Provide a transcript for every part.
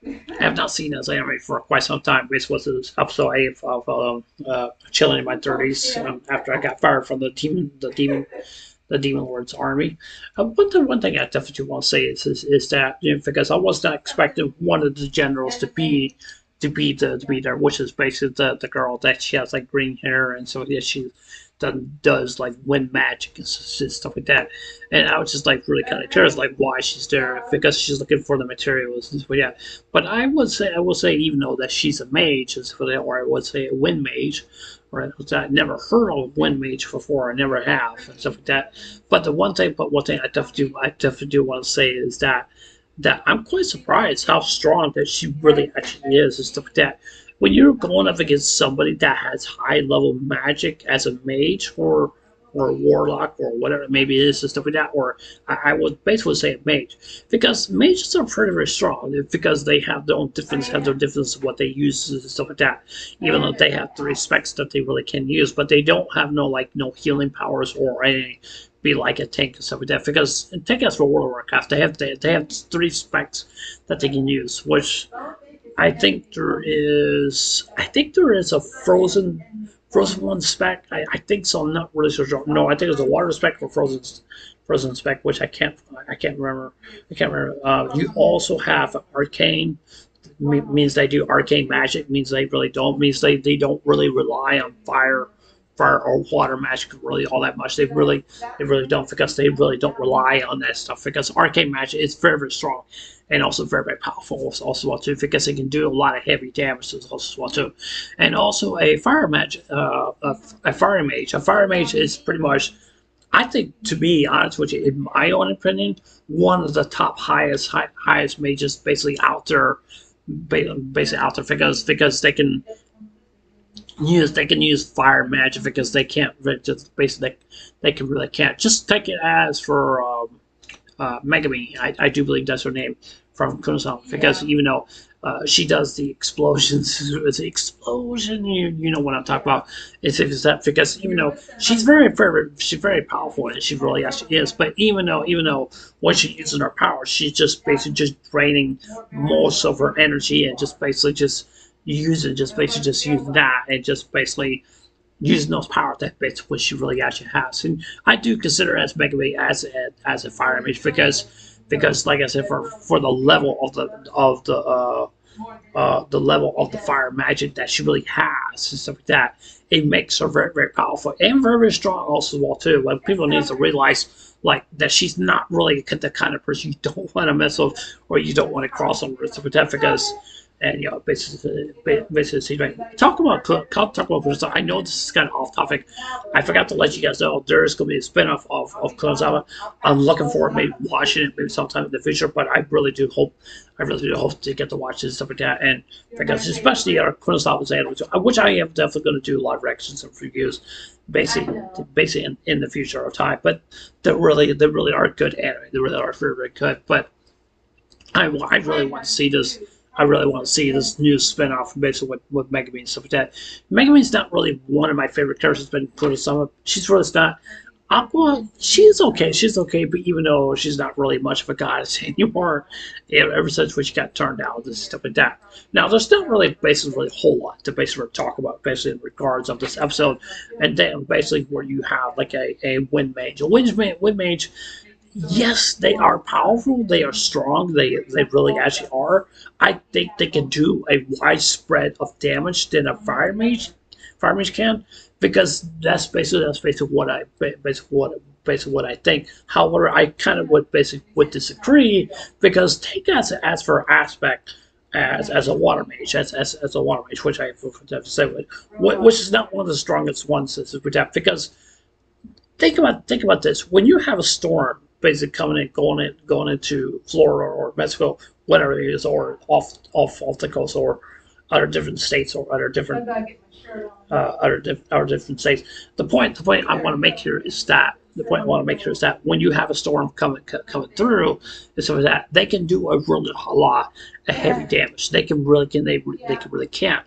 I have not seen this anime for quite some time. This was episode 8 of Chilling in My 30s after I got fired from the Demon Lord's army. One thing I definitely want to say is that because I was not expecting one of the generals to be there, which is basically the girl that she has like green hair and so yeah she does like wind magic and stuff like that. And I was just like really kind of curious like why she's there because she's looking for the materials and so yeah. But I will say even though that she's a mage, or I would say a wind mage, right? I never heard of wind mage before. I never have and stuff like that. But one thing I definitely do want to say is that I'm quite surprised how strong that she really actually is and stuff like that. When you're going up against somebody that has high level magic as a mage or a warlock or whatever maybe it is and stuff like that, or I would basically say a mage because mages are pretty very strong because they have their difference of what they use and stuff like that. Even though they have three specs that they really can use, but they don't have no healing powers or any be like a tank and stuff like that. Because in tank as for World of Warcraft, they have three specs that they can use, which I think there is a frozen one spec. I think so. I'm not really so sure. No, I think it's a water spec for frozen spec, which I can't remember. I can't remember. You also have arcane. Means they do arcane magic. Means they really don't. Means they don't really rely on fire or water magic really all that much. They really don't because they really don't rely on that stuff because arcane magic is very very strong and also very very powerful also well too because it can do a lot of heavy damage as well too. And also a fire mage is pretty much I think to be honest with you in my own opinion one of the top highest mages basically out there basically out there because they can use fire magic because they can't just basically they can really can't just take it as for Megami. I do believe that's her name from Kunosama because even though she does the explosions, it's an explosion. You know what I'm talking about. It's that because even though she's very powerful and she really actually is, but even though when she's using her power, she's just basically just draining most of her energy and just basically just using that and just basically using those powers that bits which she really actually has. And I do consider as Megami as a fire mage because like I said for the level of the level of the fire magic that she really has and stuff like that, it makes her very very powerful and very very strong also well too. Like people need to realize like that she's not really the kind of person you don't want to mess with or you don't want to cross over and stuff like that because and basically talk about Kurosawa. I know this is kind of off topic. I forgot to let you guys know there is going to be a spinoff of Kurosawa. I'm looking forward to maybe watching it maybe sometime in the future, but I really do hope to get to watch this stuff like that. And because especially Kurosawa's anime, which I am definitely going to do live reactions and reviews, basically in the future of time. But they really are good anime. They really are very very good. But I really want to see this. I really want to see this new spin-off basically with Megami and stuff like that. Megami's not really one of my favorite characters, but Kurosama, she's really not. Aqua, she's okay. She's okay, but even though she's not really much of a goddess anymore, ever since when she got turned down, this stuff like that. Now, there's not really basically a whole lot to basically talk about, basically in regards of this episode, and then basically where you have like a wind mage. Wind mage yes, they are powerful. They are strong. They really actually are. I think they can do a wide spread of damage than a fire mage can because that's basically basically what I think. However, I kind of would disagree because take as for aspect as a water mage as a water mage, which I have to say which is not one of the strongest ones because think about this. When you have a storm basically coming in, going into Florida or Mexico, whatever it is, or off the coast, or other different states, or other different states. The point I want to make here is that when you have a storm coming through and stuff like that, they can do a lot of heavy damage. They can really can.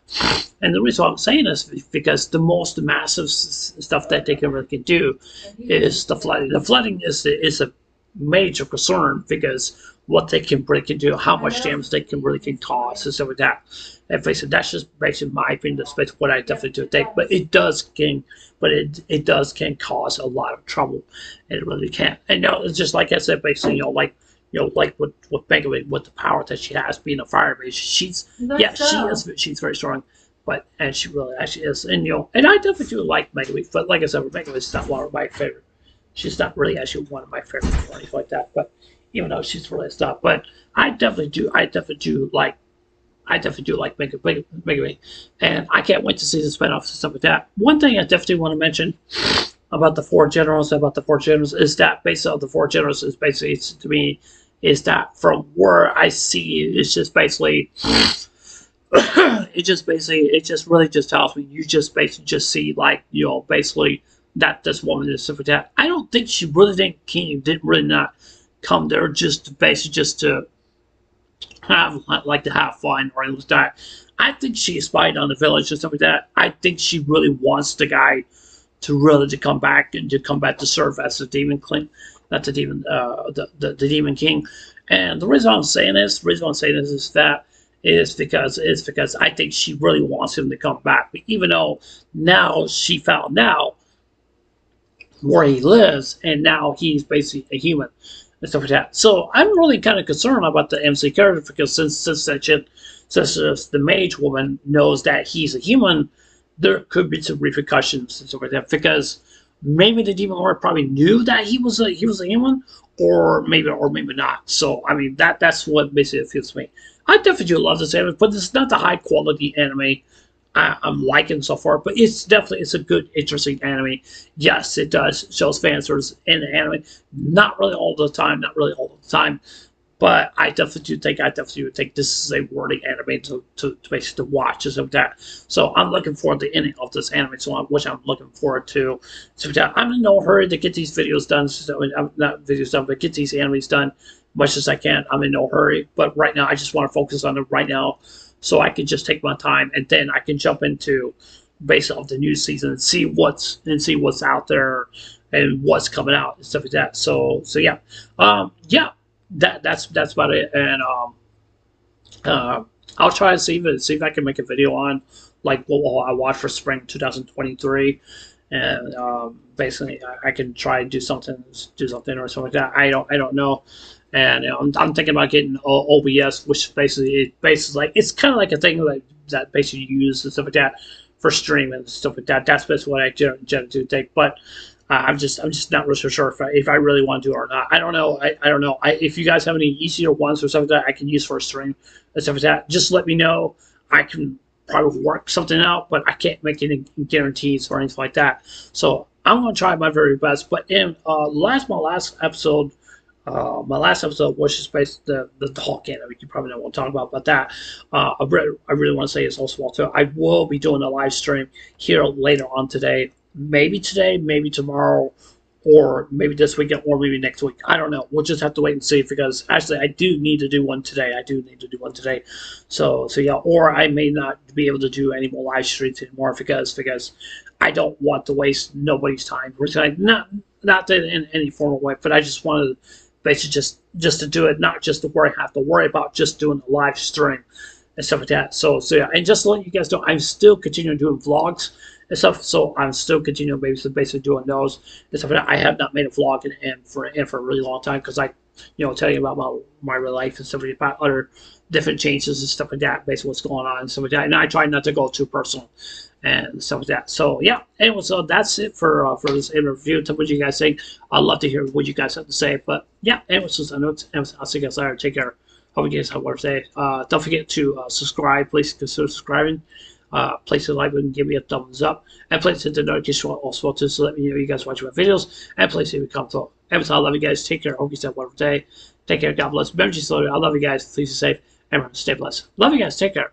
And the reason why I'm saying this is because the most massive stuff that they can do is the flooding. The flooding is a major concern because what they can really do, how much damage they can really can cause, and stuff like that. And face it, that's just basically my opinion. That's basically what I definitely do think. But it does can cause a lot of trouble. It really can. And it's just like I said, basically, like with Megaman, with the power that she has, being a fire mage, she's she's very strong. But and she really actually is, and and I definitely do like Megaman. But like I said, Megaman is not one of my favorite. She's not really actually one of my favorites or anything like that. But even though she's really stuff, but I definitely do like Mega Man, and I can't wait to see the spinoffs and stuff like that. One thing I definitely want to mention about the four generals, is that basically the four generals is basically, to me, is that from where I see it, it's just basically it just really just tells me, you just basically just see, like, basically that this woman is stuff like that. I don't think she really didn't really not come there just basically just to have to have fun or anything like that. I think she spied on the village and stuff like that. I think she really wants the guy to come back and to come back to serve as the demon king, not the demon, the demon king. And the reason I'm saying this, is because I think she really wants him to come back. But even though now she found out where he lives, and now he's basically a human and stuff like that. So I'm really kind of concerned about the MC character, because since the mage woman knows that he's a human, there could be some repercussions and stuff like that. Because maybe the demon lord probably knew that he was a human, or maybe not. So I mean that's what basically feels to me. I definitely do love this anime, but it's not the high quality anime I'm liking so far, but it's a good, interesting anime. Yes, it does shows fan service in the anime, not really all the time, but I definitely would think this is a worthy anime to basically watch and stuff like that. So I'm looking forward to the ending of this anime, which I'm looking forward to. So I'm in no hurry to get these videos done. So I'm not videos done, but get these animes done much as I can. I'm in no hurry, but right now I just want to focus on it right now, so I can just take my time, and then I can jump into based off the new season and see what's out there and what's coming out and stuff like that. So yeah, that's about it. And I'll try to see if I can make a video on like what I watched for spring 2023, and basically I can try to do something or something like that. I don't know. And I'm thinking about getting OBS, which basically like, it's kind of like a thing that basically you use and stuff like that for streaming and stuff like that. That's basically what I generally think. But I'm just not really sure if I really want to do it or not. I don't know. I don't know. If you guys have any easier ones or something like that I can use for a stream and stuff like that, just let me know. I can probably work something out, but I can't make any guarantees or anything like that. So I'm gonna try my very best. But in my last episode was just based the Hulk anime. You probably know what I'm talking about that. I really want to say it's also well too. I will be doing a live stream here later on today, maybe tomorrow, or maybe this weekend, or maybe next week. I don't know. We'll just have to wait and see, because actually I do need to do one today. So yeah, or I may not be able to do any more live streams anymore, because I don't want to waste nobody's time. Not that in any formal way, but I just wanted basically just to do it, not just to have to worry about just doing a live stream and stuff like that. So yeah, and just to let you guys know, I'm still continuing doing vlogs and stuff. So I'm still continuing basically doing those and stuff like that. I have not made a vlog for a really long time, because I tell you about my real life and stuff like that, about other different changes and stuff like that, basically what's going on and stuff like that. And I try not to go too personal and stuff like that. So yeah, anyway, so that's it for this review. Tell me what you guys think. I'd love to hear what you guys have to say. But yeah, anyway, so I'll see you guys later. Take care. Hope you guys have a wonderful day. Don't forget to subscribe. Please consider subscribing. Place a like button, give me a thumbs up, and please hit the notification also to let me know you guys watch my videos, and please leave a comment. Anyway, so I love you guys. Take care. Hope you have a wonderful day. Take care. God bless. Remember, I love you guys. Please stay safe. Everyone, stay blessed. Love you guys. Take care.